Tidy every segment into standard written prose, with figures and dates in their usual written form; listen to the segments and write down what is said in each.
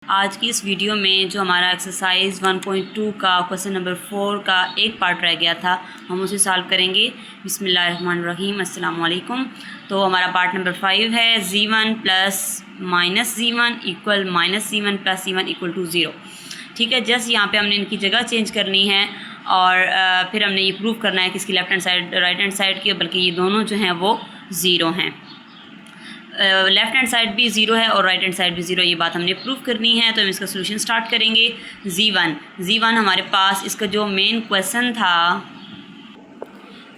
आज की इस वीडियो में जो हमारा एक्सरसाइज 1.2 का क्वेश्चन नंबर 4 का एक पार्ट रह गया था, हम उसे सॉल्व करेंगे। बिस्मिल्लाहिर्रहमानिर्रहीम, अस्सलाम वालेकुम। तो हमारा पार्ट नंबर 5 है z1 plus minus z1 equal minus z1 plus z1 equal to 0। ठीक है, जस्ट यहाँ पे हमने इनकी जगह चेंज करनी है और फिर हमने ये प्रूव करना है कि इसकी left hand side right hand side की, बल्कि ये दोनों जो हैं वो ज़ीरो हैं। लेफ़्ट हैंड साइड भी ज़ीरो है और राइट हैंड साइड भी ज़ीरो, ये बात हमने प्रूव करनी है। तो हम इसका सोल्यूशन स्टार्ट करेंगे। z1 हमारे पास इसका जो मेन क्वेश्चन था,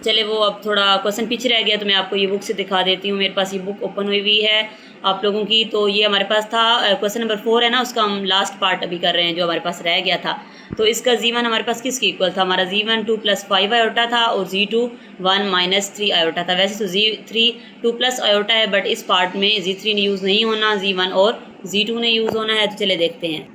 चले वो अब थोड़ा क्वेश्चन पीछे रह गया तो मैं आपको ये बुक से दिखा देती हूँ। मेरे पास ये बुक ओपन हुई हुई है आप लोगों की। तो ये हमारे पास था क्वेश्चन नंबर 4 है ना, उसका हम लास्ट पार्ट अभी कर रहे हैं जो हमारे पास रह गया था। तो इसका z1 हमारे पास किसके इक्वल था? हमारा z1 2 प्लस 5 आयोटा था और z2 1 माइनस 3 आयोटा था। वैसे तो z3 2 प्लस आयोटा है, बट इस पार्ट में z3 ने यूज़ नहीं होना, z1 और z2 ने यूज़ होना है। तो चले देखते हैं।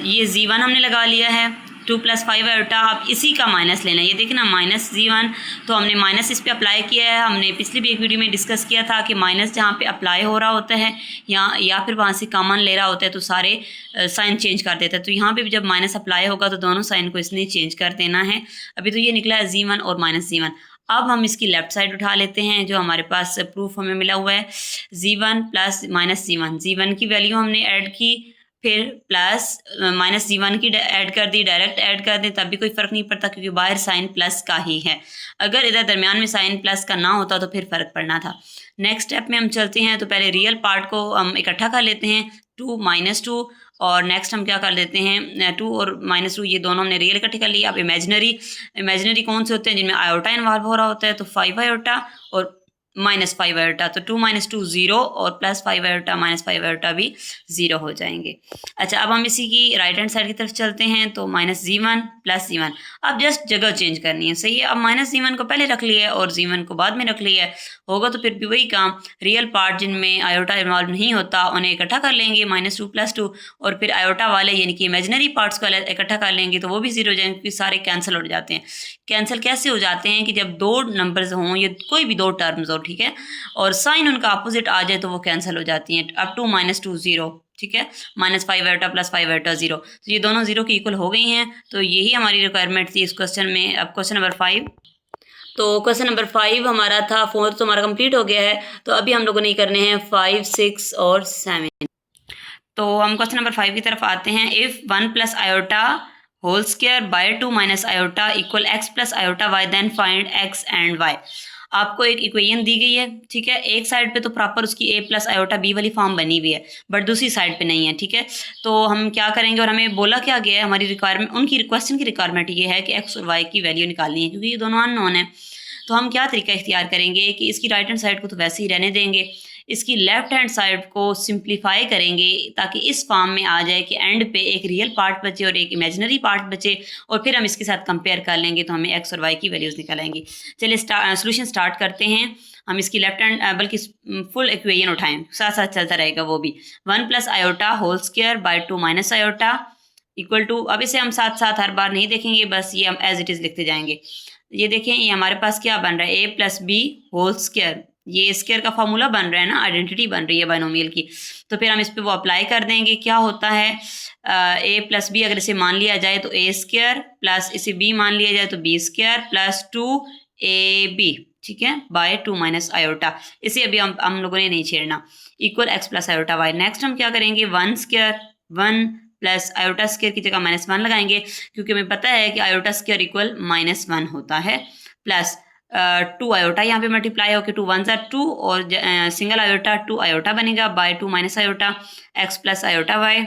ये z1 हमने लगा लिया है 2 प्लस 5 आयोटा। आप इसी का माइनस लेना है, ये देखना माइनस z1, तो हमने माइनस इस पे अप्लाई किया है। हमने पिछली भी एक वीडियो में डिस्कस किया था कि माइनस जहाँ पे अप्लाई हो रहा होता है या फिर वहाँ से कॉमन ले रहा होता है तो सारे साइन चेंज कर देता है। तो यहाँ पे भी जब माइनस अप्लाई होगा तो दोनों साइन को इसने चेंज कर देना है। अभी तो ये निकला है z1 और माइनस z1। अब हम इसकी लेफ्ट साइड उठा लेते हैं जो हमारे पास प्रूफ हमें मिला हुआ है, z1 प्लस माइनस z1 की वैल्यू हमने ऐड की, फिर प्लस माइनस z1 की ऐड कर दी, डायरेक्ट ऐड कर दें तब भी कोई फ़र्क नहीं पड़ता क्योंकि बाहर साइन प्लस का ही है। अगर इधर दरमियान में साइन प्लस का ना होता तो फिर फ़र्क पड़ना था। नेक्स्ट स्टेप में हम चलते हैं। तो पहले रियल पार्ट को हम इकट्ठा कर लेते हैं, 2 माइनस 2, और नेक्स्ट हम क्या कर लेते हैं 2 और माइनस 2 ये दोनों हमने रियल इकट्ठे कर लिया। अब इमेजिनरी कौन से होते हैं? जिनमें आयोटा इन्वॉल्व हो रहा होता है। तो 5 आयोटा और माइनस 5 आयोटा, तो 2 माइनस 2 0 और प्लस 5 आयोटा माइनस 5 आयोटा भी 0 हो जाएंगे। अच्छा, अब हम इसी की राइट हैंड साइड की तरफ चलते हैं। तो माइनस z1 प्लस z1, अब जस्ट जगह चेंज करनी है, सही है। अब माइनस z1 को पहले रख लिया है और z1 को बाद में रख लिया है, होगा तो फिर भी वही काम। रियल पार्ट जिनमें आयोटा इन्वॉल्व नहीं होता उन्हें इकट्ठा कर लेंगे, माइनस 2 प्लस 2, और फिर आयोटा वाले यानी कि इमेजिनरी पार्ट्स को इकट्ठा कर लेंगे तो वो भी 0 हो जाएंगे क्योंकि सारे कैंसिल हो जाते हैं। कैंसिल कैसे हो जाते हैं कि जब दो नंबर्स हों या कोई भी दो टर्म्स हो, ठीक है, और साइन उनका अपोजिट आ जाए तो वो कैंसिल हो जाती हैं। अब 2 माइनस 2 0, ठीक है, माइनस 5 आयोटा प्लस 5 आयोटा 0, तो ये दोनों 0 की इक्वल हो गई हैं। तो यही हमारी रिक्वायरमेंट थी इस क्वेश्चन में। अब क्वेश्चन नंबर 5, तो क्वेश्चन नंबर 5 हमारा था, 4 तो हमारा कंप्लीट हो गया है। तो अभी हम लोगों ने करने हैं 5, 6 और 7। तो हम क्वेश्चन नंबर 5 की तरफ आते हैं। If 1 plus iota whole square by 2 minus iota equal x plus iota y, then find x and y। आपको एक इक्वेशन दी गई है, ठीक है। एक साइड पे तो प्रॉपर उसकी a प्लस आयोटा b वाली फॉर्म बनी हुई है, बट दूसरी साइड पे नहीं है, ठीक है। तो हम क्या करेंगे, और हमें बोला क्या गया है, हमारी रिक्वायरमेंट, उनकी क्वेश्चन की रिक्वायरमेंट ये है कि x और y की वैल्यू निकालनी है क्योंकि ये दोनों अननोन है। तो हम क्या तरीका इख्तियार करेंगे कि इसकी राइट हैंड साइड को तो वैसे ही रहने देंगे, इसकी लेफ्ट हैंड साइड को सिंप्लीफाई करेंगे ताकि इस फॉर्म में आ जाए कि एंड पे एक रियल पार्ट बचे और एक इमेजिनरी पार्ट बचे, और फिर हम इसके साथ कंपेयर कर लेंगे तो हमें x और y की वैल्यूज़ निकालेंगे। चलिए सोल्यूशन स्टार्ट करते हैं। हम इसकी लेफ्ट हैंड बल्कि फुल इक्वेशन उठाएं, साथ साथ चलता रहेगा वो भी। 1 plus iota whole square by 2 minus iota equal to, अब इसे हम साथ साथ हर बार नहीं देखेंगे, बस ये हम एज इट इज़ लिखते जाएंगे। ये देखें, ये हमारे पास क्या बन रहा है, a plus b whole square, ये स्क्वायर का फॉर्मूला बन रहा है ना, आइडेंटिटी बन रही है बाइनोमियल की। तो फिर हम इस पे वो अप्लाई कर देंगे। क्या होता है, a प्लस बी अगर इसे मान लिया जाए तो a स्क्वायर, प्लस इसे b मान लिया जाए तो b स्क्वायर, प्लस 2ab, ठीक है, बाय 2 माइनस आयोटा। इसे अभी हम लोगों ने नहीं छेड़ना, equal x plus iota y। Next हम क्या करेंगे, 1 स्क्वायर 1 प्लस आयोटा स्क्वायर की जगह माइनस 1 लगाएंगे क्योंकि हमें पता है कि आयोटा स्क्वायर इक्वल माइनस 1 होता है, प्लस 2 आयोटा यहाँ पे मल्टीप्लाई होकर 2 1 2 और सिंगल आयोटा 2 आयोटा बनेगा by 2 minus iota x plus iota y।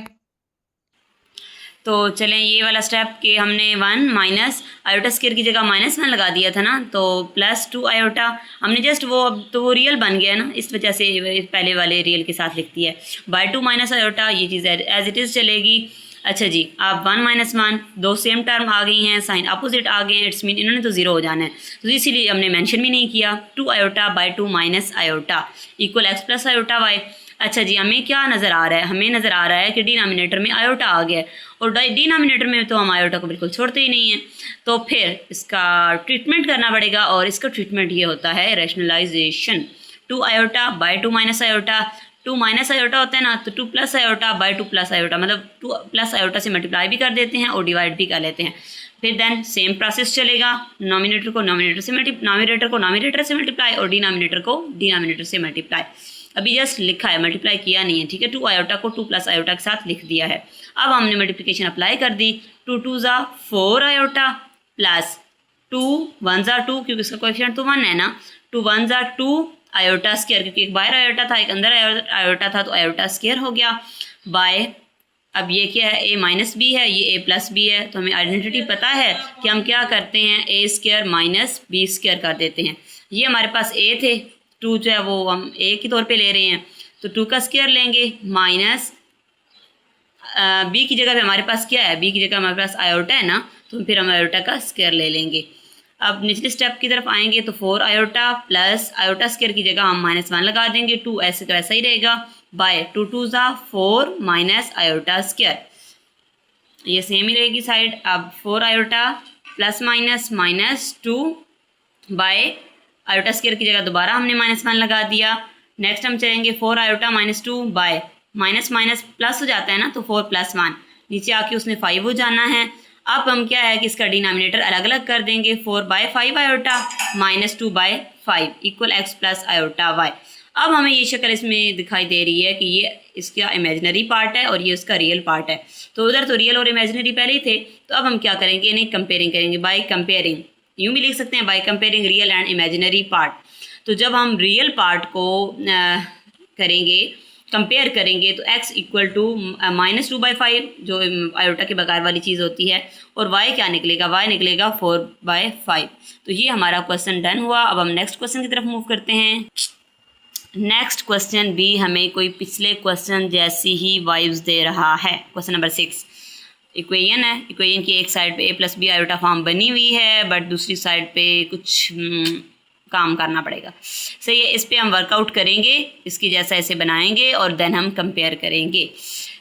तो चलें ये वाला स्टेप कि हमने 1 माइनस आयोटा स्क्वायर की जगह माइनस 1 लगा दिया था ना, तो प्लस 2 आयोटा हमने जस्ट वो, अब तो वो रियल बन गया ना, इस वजह से पहले वाले रियल के साथ लिखती है बाय 2 माइनस आयोटा, ये चीज़ एज इट इज़ चलेगी। अच्छा जी, आप 1 माइनस 1 दो सेम टर्म आ गई हैं, साइन अपोजिट आ गए हैं, इट्स मीन इन्होंने तो 0 हो जाना है, तो इसीलिए हमने मेंशन भी नहीं किया। 2 iota by 2 minus iota equal x plus iota y। अच्छा जी, हमें क्या नज़र आ रहा है, हमें नज़र आ रहा है कि डिनोमिनेटर में आयोटा आ गया है, और डिनोमिनेटर में तो हम आयोटा को बिल्कुल छोड़ते ही नहीं हैं, तो फिर इसका ट्रीटमेंट करना पड़ेगा, और इसका ट्रीटमेंट ये होता है rationalization. 2 iota by 2 minus iota, 2 2 minus iota होता है ना, तो 2 plus iota by 2 plus iota, मतलब 2 प्लस आयोटा से मल्टीप्लाई भी कर देते हैं और डिवाइड भी कर लेते हैं। फिर देन सेम प्रोसेस चलेगा, नॉमिनेटर को नॉमिनेटर से मल्टीप्लाई और डिनोमिनेटर को डिनोमिनेटर से मल्टीप्लाई। अभी जस्ट लिखा है, मल्टीप्लाई किया नहीं है, ठीक है। 2 आयोटा को 2 प्लस आयोटा के साथ लिख दिया है। अब हमने मल्टीप्लिकेशन अप्लाई कर दी, 2 2 ज़ा 4 आयोटा प्लस 2 1 ज़ा 2, क्योंकि इसका कोएफिशिएंट तो 1 है ना, 2 1 ज़ा 2 आयोटा स्क्वायर, क्योंकि एक बाहर आयोटा था एक अंदर आयोटा था, तो आयोटा स्क्वायर हो गया बाय, अब ये क्या है, a माइनस बी है, ये a प्लस बी है, तो हमें आइडेंटिटी पता है कि हम क्या करते हैं, a square minus b square कर देते हैं। ये हमारे पास a थे, 2 जो है वो हम a के तौर पे ले रहे हैं, तो 2 का स्क्वायर लेंगे माइनस b की जगह पे हमारे पास क्या है, b की जगह हमारे पास आयोटा है ना, तो फिर हम आयोटा का स्क्वायर ले लेंगे। अब निचले स्टेप की तरफ आएंगे तो 4 आयोटा प्लस आयोटा स्क्वायर की जगह हम -1 लगा देंगे, 2 ऐसे का वैसा ही रहेगा बाय 2 2 ज़ा 4 माइनस आयोटा स्क्वायर, ये सेम ही रहेगी साइड। अब 4 iota plus minus 2 by iota square की जगह दोबारा हमने -1 लगा दिया। नेक्स्ट हम चलेंगे 4 आयोटा -2 बाय माइनस प्लस हो जाता है ना, तो 4 + 1, नीचे आके उसने 5 हो जाना है। अब हम क्या है कि इसका डिनोमिनेटर अलग अलग कर देंगे, 4 by 5 iota -2 by 5 equal x plus iota y। अब हमें ये शक्ल इसमें दिखाई दे रही है कि ये इसका इमेजिनरी पार्ट है और ये उसका रियल पार्ट है, तो उधर तो रियल और इमेजिनरी पहले ही थे, तो अब हम क्या करेंगे, इन्हें कंपेयरिंग करेंगे बाय कंपेयरिंग, यूँ भी लिख सकते हैं by comparing real and imaginary part. तो जब हम रियल पार्ट को करेंगे कंपेयर करेंगे तो x इक्वल टू -2 बाई 5 जो आयोटा के बगैर वाली चीज़ होती है, और y क्या निकलेगा, y निकलेगा 4 बाई 5। तो ये हमारा क्वेश्चन डन हुआ। अब हम नेक्स्ट क्वेश्चन की तरफ मूव करते हैं। नेक्स्ट क्वेश्चन भी हमें कोई पिछले क्वेश्चन जैसी ही वाइब्स दे रहा है। क्वेश्चन नंबर 6 इक्वेशन है, इक्वेशन की एक साइड पे a + b आयोटा फॉर्म बनी हुई है, बट दूसरी साइड पे कुछ काम करना पड़ेगा। सही है, इस पे हम वर्कआउट करेंगे, इसकी जैसा ऐसे बनाएंगे और देन हम कंपेयर करेंगे।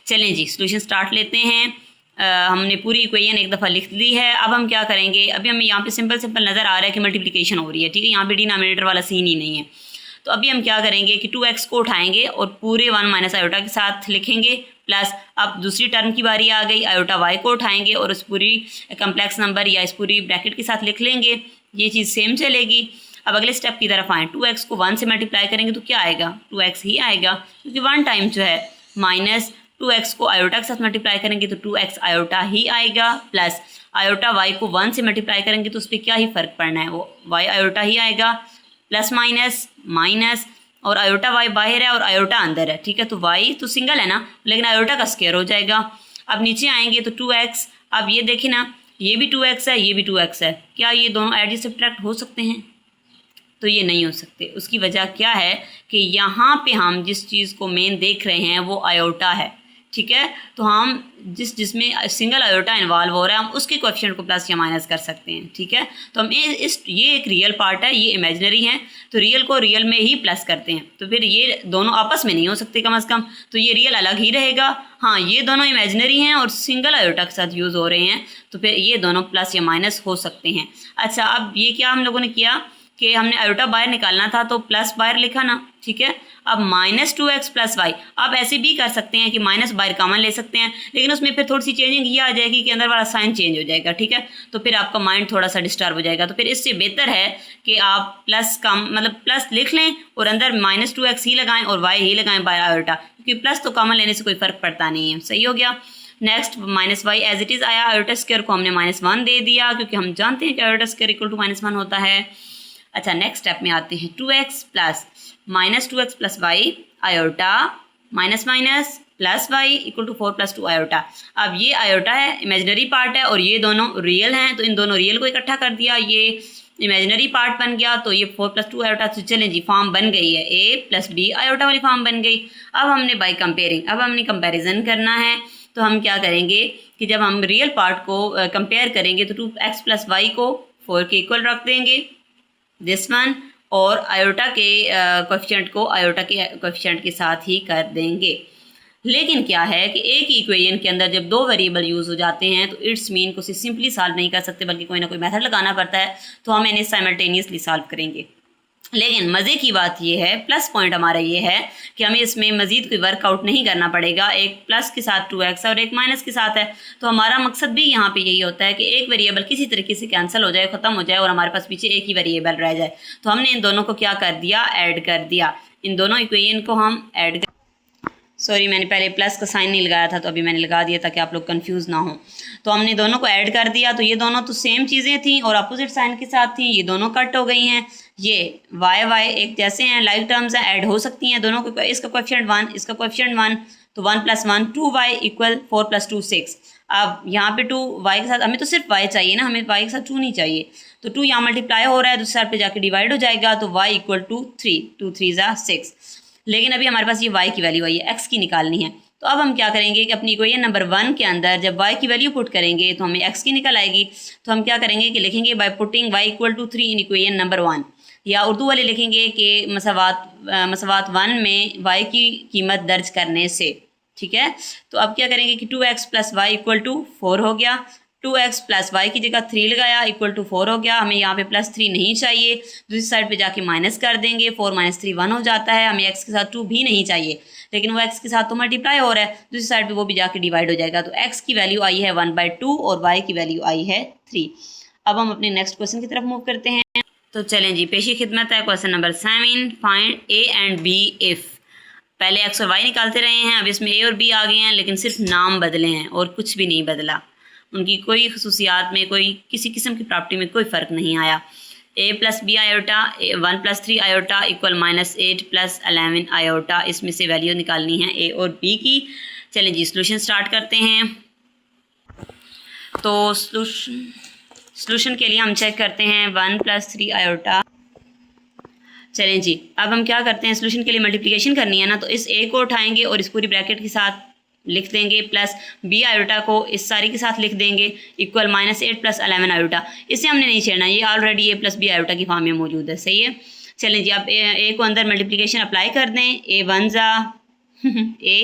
चलें जी, सॉल्यूशन स्टार्ट लेते हैं। हमने पूरी इक्वेशन एक दफ़ा लिख दी है। अब हम क्या करेंगे, अभी हमें यहाँ पे सिंपल नज़र आ रहा है कि मल्टीप्लिकेशन हो रही है, ठीक है, यहाँ पे डिनोमिनेटर वाला सीन ही नहीं है। तो अभी हम क्या करेंगे कि 2x को उठाएंगे और पूरे 1 माइनस आयोटा के साथ लिखेंगे, प्लस अब दूसरी टर्म की बारी आ गई, आयोटा y को उठाएंगे और उस पूरी कम्प्लेक्स नंबर या इस पूरी ब्रैकेट के साथ लिख लेंगे, ये चीज़ सेम चलेगी। अब अगले स्टेप की तरफ आएँ, 2x को 1 से मल्टीप्लाई करेंगे तो क्या आएगा, 2x ही आएगा, क्योंकि 1 टाइम जो है, माइनस 2x को आयोटा के साथ मल्टीप्लाई करेंगे तो 2x आयोटा ही आएगा, प्लस आयोटा y को 1 से मल्टीप्लाई करेंगे तो उस पर क्या ही फ़र्क पड़ना है, वो y आयोटा ही आएगा, प्लस माइनस और आयोटा y बाहर है और आयोटा अंदर है, ठीक है, तो y तो सिंगल है ना, लेकिन आयोटा का स्क्वायर हो जाएगा। अब नीचे आएंगे तो 2x, अब ये देखिए ना, ये भी 2x है, ये भी 2x है, क्या ये दोनों ऐड सब्ट्रैक्ट हो सकते हैं, तो ये नहीं हो सकते। उसकी वजह क्या है कि यहाँ पे हम जिस चीज़ को मेन देख रहे हैं वो आयोटा है, ठीक है, तो हम जिसमें सिंगल आयोटा इन्वॉल्व हो रहा है हम उसके कोएफिशिएंट को प्लस या माइनस कर सकते हैं, ठीक है। तो हम ये एक रियल पार्ट है, ये इमेजिनरी है, तो रियल को रियल में ही प्लस करते हैं, तो फिर ये दोनों आपस में नहीं हो सकते कम से कम, तो ये रियल अलग ही रहेगा। हाँ, ये दोनों इमेजिनरी हैं और सिंगल आयोटा के साथ यूज़ हो रहे हैं, तो फिर ये दोनों प्लस या माइनस हो सकते हैं। अच्छा, अब ये क्या हम लोगों ने किया कि हमने आयोटा बाहर निकालना था तो प्लस बाहर लिखा ना, ठीक है। अब -2x + y, आप ऐसे भी कर सकते हैं कि माइनस बाहर कॉमन ले सकते हैं, लेकिन उसमें फिर थोड़ी सी चेंजिंग ये आ जाएगी कि अंदर वाला साइन चेंज हो जाएगा, ठीक है, तो फिर आपका माइंड थोड़ा सा डिस्टर्ब हो जाएगा। तो फिर इससे बेहतर है कि आप प्लस लिख लें और अंदर -2x ही लगाएं और y ही लगाएं बाय आयोटा, क्योंकि प्लस तो कॉमन लेने से कोई फ़र्क पड़ता नहीं है। सही हो गया। Next -y as it is आया, आयोटा स्क्वायर को हमने -1 दे दिया, क्योंकि हम जानते हैं कि आयोटा स्क्वायर इक्वल टू -1 होता है। अच्छा, नेक्स्ट स्टेप में आते हैं, 2x plus -2x + y iota minus plus y equal to 4 + 2 iota. अब ये आयोटा है, इमेजिनरी पार्ट है, और ये दोनों रियल हैं, तो इन दोनों रियल को इकट्ठा कर दिया, ये इमेजिनरी पार्ट बन गया, तो ये 4 + 2 आयोटा। तो चलें जी, फॉर्म बन गई है, a + b आयोटा वाली फॉर्म बन गई। अब हमने बाय कंपेयरिंग, अब हमने कंपैरिजन करना है, तो हम क्या करेंगे कि जब हम रियल पार्ट को कंपेयर करेंगे तो 2x + y को 4 के इक्वल रख देंगे, दिस वन, और आयोटा के कोएफिशिएंट को आयोटा के कोएफिशिएंट के साथ ही कर देंगे। लेकिन क्या है कि एक ही इक्वेशन के अंदर जब 2 वेरिएबल यूज़ हो जाते हैं तो इट्स मीन को सिंपली सॉल्व नहीं कर सकते, बल्कि कोई ना कोई मेथड लगाना पड़ता है, तो हम इन्हें साइमल्टेनियसली सॉल्व करेंगे। लेकिन मज़े की बात ये है, प्लस पॉइंट हमारा ये है कि हमें इसमें मज़ीद कोई वर्कआउट नहीं करना पड़ेगा। एक प्लस के साथ 2x और एक माइनस के साथ है, तो हमारा मकसद भी यहाँ पे यही होता है कि एक वेरिएबल किसी तरीके से कैंसिल हो जाए, ख़त्म हो जाए और हमारे पास पीछे एक ही वेरिएबल रह जाए। तो हमने इन दोनों को क्या कर दिया, ऐड कर दिया। इन दोनों इक्वेशन को हम ऐड, सॉरी मैंने पहले प्लस का साइन नहीं लगाया था, तो अभी मैंने लगा दिया ताकि आप लोग कंफ्यूज ना हो। तो हमने दोनों को ऐड कर दिया, तो ये दोनों तो सेम चीज़ें थी और अपोजिट साइन के साथ थी, ये दोनों कट हो गई हैं। ये वाई वाई एक जैसे हैं, लाइक टर्म्स हैं, ऐड हो सकती हैं दोनों को। इसका कोएफिशिएंट 1, इसका कोएफिशिएंट 1, तो 1 + 1 2y = 4 + 2 6। अब यहाँ पे 2y के साथ हमें तो सिर्फ y चाहिए ना, हमें y के साथ 2 नहीं चाहिए। तो 2 यहाँ मल्टीप्लाई हो रहा है, दूसरी साइड पे जाके डिवाइड हो जाएगा, तो y = 3, 2 3 = 6। लेकिन अभी हमारे पास ये y की वैल्यू आई है, x की निकालनी है। तो अब हम क्या करेंगे कि अपनी इक्वेशन नंबर 1 के अंदर जब y की वैल्यू पुट करेंगे तो हमें x की निकल आएगी। तो हम क्या करेंगे कि लिखेंगे by putting y = 3 in equation number 1, या उर्दू वाले लिखेंगे कि मसवात 1 में y की कीमत दर्ज करने से। ठीक है, तो अब क्या करेंगे कि 2x + y = 4 हो गया। 2x + y की जगह 3 लगाया, = 4 हो गया। हमें यहाँ पे +3 नहीं चाहिए, दूसरी साइड पे जाके माइनस कर देंगे, 4 - 3 1 हो जाता है। हमें x के साथ 2 भी नहीं चाहिए, लेकिन वो x के साथ तो मल्टीप्लाई हो रहा है, दूसरी साइड पे वो भी जाके डिवाइड हो जाएगा। तो x की वैल्यू आई है 1/2 और y की वैल्यू आई है 3। अब हम अपने नेक्स्ट क्वेश्चन की तरफ मूव करते हैं। तो चलें जी, पेशी खिदमत है question number 7। Find a and b if. पहले x और y निकालते रहे हैं, अब इसमें a और b आ गए हैं, लेकिन सिर्फ नाम बदले हैं और कुछ भी नहीं बदला। उनकी कोई खसूसियात में, कोई किसी किस्म की प्रॉपर्टी में कोई फ़र्क नहीं आया। a + b iota 1 + 3 iota = -8 + 11 iota. इसमें से वैल्यू निकालनी है a और b की। चलें जी, सोल्यूशन स्टार्ट करते हैं। तो सोल्यूशन के लिए हम चेक करते हैं 1 + 3 आयोटा। चलें जी, अब हम क्या करते हैं, सोल्यूशन के लिए मल्टीप्लिकेशन करनी है ना, तो इस a को उठाएंगे और इस पूरी ब्रैकेट के साथ लिख देंगे, प्लस b आयोटा को इस सारी के साथ लिख देंगे, = -8 + 11 आयोटा। इसे हमने नहीं छेड़ना, ये ऑलरेडी a + b आयोटा की फॉर्म में मौजूद है। सही है, चलें जी, अब a को अंदर मल्टीप्लिकेशन अप्लाई कर दें। a 1 ज़ा a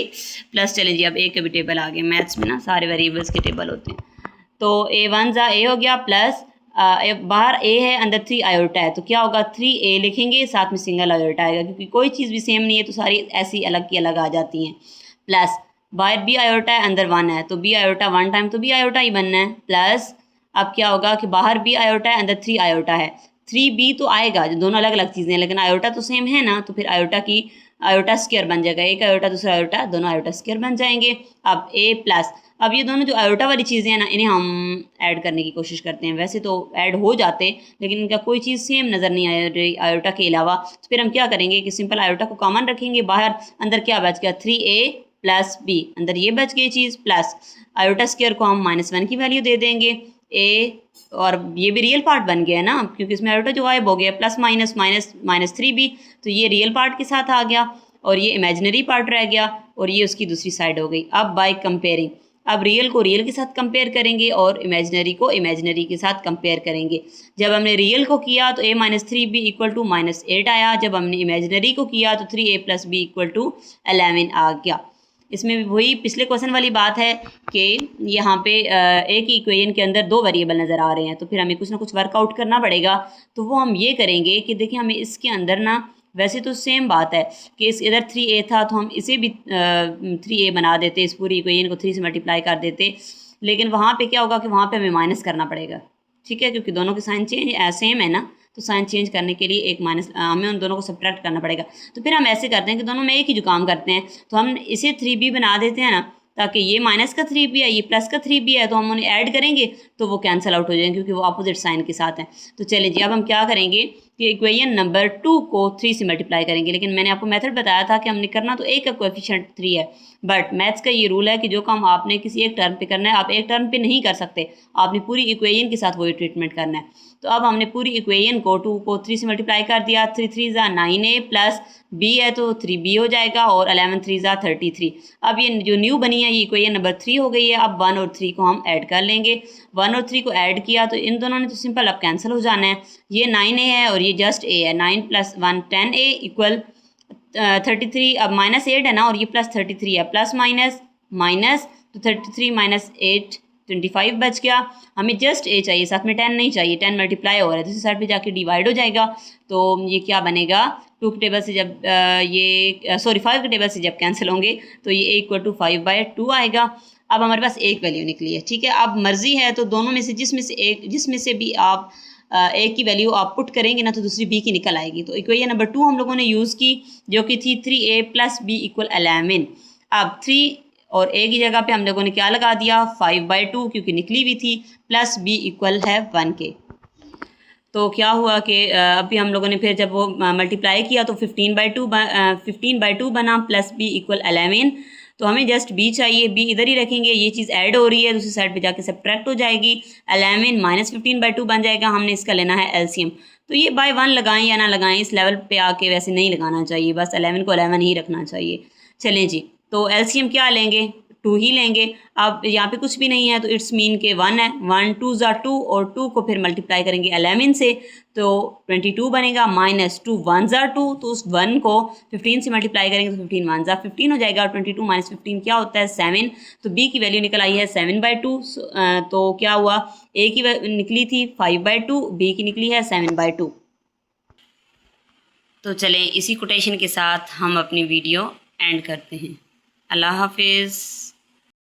प्लस, चलें जी अब a के भी टेबल आ गए, मैथ्स में ना सारे वेरिएबल्स के टेबल होते हैं। तो a 1 ज़ा a हो गया, प्लस बाहर a है, अंदर 3 आयोटा है, तो क्या होगा 3a लिखेंगे, साथ में सिंगल आयोटा आएगा, क्योंकि कोई चीज़ भी सेम नहीं है तो सारी ऐसी अलग की अलग आ जाती हैं। प्लस बाहर b आयोटा है, अंदर 1 है, तो b आयोटा 1 टाइम तो b आयोटा ही बनना है। प्लस अब क्या होगा कि बाहर b आयोटा है, अंदर 3 आयोटा है, 3b तो आएगा, जो दोनों अलग अलग चीज़ें हैं, लेकिन आयोटा तो सेम है ना, तो फिर आयोटा स्क्वायर बन जाएगा। एक आयोटा दूसरा आयोटा, दोनों आयोटा स्क्वायर बन जाएंगे। अब a प्लस, अब ये दोनों जो आयोटा वाली चीज़ें हैं ना, इन्हें हम ऐड करने की कोशिश करते हैं। वैसे तो ऐड हो जाते, लेकिन इनका कोई चीज़ सेम नज़र नहीं आ रही आयोटा के अलावा। तो फिर हम क्या करेंगे कि सिंपल आयोटा को कॉमन रखेंगे, बाहर अंदर क्या बच गया 3a + b, अंदर ये बच गई चीज़, प्लस आयोटा स्क्वायर को हम -1 की वैल्यू दे देंगे a, और ये भी रियल पार्ट बन गया है ना, क्योंकि इसमें आयोटा जो गायब हो गया, प्लस माइनस माइनस 3b, तो ये रियल पार्ट के साथ आ गया और ये इमेजिनरी पार्ट रह गया और ये उसकी दूसरी साइड हो गई। अब बाय कंपेयरिंग, अब रियल को रियल के साथ कंपेयर करेंगे और इमेजिनरी को इमेजिनरी के साथ कंपेयर करेंगे। जब हमने रियल को किया तो a - 3b = -8 आया, जब हमने इमेजिनरी को किया तो 3a + b = 11 आ गया। इसमें भी वही पिछले क्वेश्चन वाली बात है कि यहाँ पे एक ही इक्वेशन के अंदर 2 वेरिएबल नज़र आ रहे हैं, तो फिर हमें कुछ ना कुछ वर्कआउट करना पड़ेगा। तो वो हम ये करेंगे कि देखिए, हमें इसके अंदर ना, वैसे तो सेम बात है कि इस इधर 3a था तो हम इसे भी 3a बना देते, इस पूरी इक्वेशन को 3 से मल्टीप्लाई कर देते, लेकिन वहाँ पे क्या होगा कि वहाँ पे हमें माइनस करना पड़ेगा। ठीक है, क्योंकि दोनों के साइन सेम है ना, तो साइन चेंज करने के लिए एक माइनस, हमें उन दोनों को सब्ट्रैक्ट करना पड़ेगा। तो फिर हम ऐसे करते हैं कि दोनों में एक ही जो काम करते हैं, तो हम इसे 3b बना देते हैं ना, ताकि ये माइनस का 3b है, ये प्लस का 3b है, तो हम उन्हें ऐड करेंगे तो वो कैंसिल आउट हो जाएंगे, क्योंकि वो अपोजिट साइन के साथ हैं। तो चलिए जी, अब हम क्या करेंगे कि इक्वेशन नंबर 2 को 3 से मल्टीप्लाई करेंगे। लेकिन मैंने आपको मेथड बताया था कि हमने करना तो एक का कोएफिशिएंट 3 है, बट मैथ्स का ये रूल है कि जो काम आपने किसी एक टर्म पे करना है, आप एक टर्म पे नहीं कर सकते, आपने पूरी इक्वेशन के साथ वही ट्रीटमेंट करना है। तो अब हमने पूरी इक्वेशन को 2 को 3 से मल्टीप्लाई कर दिया, 3 3 ज़ा 9a प्लस b है तो 3b हो जाएगा, और 11 3 ज़ा 33। अब ये जो न्यू बनी है ये इक्वेशन नंबर 3 हो गई है। अब 1 और 3 को हम ऐड कर लेंगे। 1 और 3 को ऐड किया तो इन दोनों ने तो सिंपल अब कैंसिल हो जाना है। ये 9a है और ये जस्ट a है, 9 + 1 10a = 33। अब -8 है ना, और ये +33 है, प्लस माइनस माइनस, तो 33 - 8 25 बच गया। हमें जस्ट ए चाहिए, साथ में 10 नहीं चाहिए, 10 मल्टीप्लाई हो रहा है, दूसरी साइड पे जाके डिवाइड हो जाएगा। तो ये क्या बनेगा, 2 के टेबल से जब 5 के टेबल से जब कैंसिल होंगे तो ये a इक्वल टू 5/2 आएगा। अब हमारे पास एक वैल्यू निकली है, ठीक है। अब मर्जी है तो दोनों में से जिसमें से भी आप ए की वैल्यू आप पुट करेंगे ना तो दूसरी बी की निकल आएगी। तो इक्वेशन नंबर 2 हम लोगों ने यूज़ की, जो कि थी 3a + b = 11। अब 3 और a की जगह पे हम लोगों ने क्या लगा दिया, 5/2, क्योंकि निकली हुई थी, प्लस b इक्वल है 1 के। तो क्या हुआ कि अभी हम लोगों ने फिर जब वो मल्टीप्लाई किया तो 15/2 बना, प्लस b इक्वल 11। तो हमें जस्ट b चाहिए, b इधर ही रखेंगे, ये चीज़ ऐड हो रही है, दूसरी साइड पे जाके सब्ट्रैक्ट हो जाएगी, 11 माइनस 15/2 बन जाएगा। हमने इसका लेना है एलसीएम। तो ये बाय 1 लगाएं या ना लगाएं, इस लेवल पे आके वैसे नहीं लगाना चाहिए, बस 11 को 11 ही रखना चाहिए। चलें जी, तो एलसीएम क्या लेंगे, 2 ही लेंगे। अब यहाँ पे कुछ भी नहीं है तो इट्स मीन के 1 है, 1 2 ज़ा 2 और 2 को फिर मल्टीप्लाई करेंगे 11 से तो 22 बनेगा, माइनस 2 1 ज़ा 2, तो उस 1 को 15 से मल्टीप्लाई करेंगे तो 15 1 ज़ा 15 हो जाएगा, और 22 माइनस 15 क्या होता है, 7। तो बी की वैल्यू निकल आई है 7/2। तो क्या हुआ, ए की निकली थी 5/2, बी की निकली है 7/2। तो चलें इसी कोटेशन के साथ हम अपनी वीडियो एंड करते हैं। अल्लाह हाफिज़।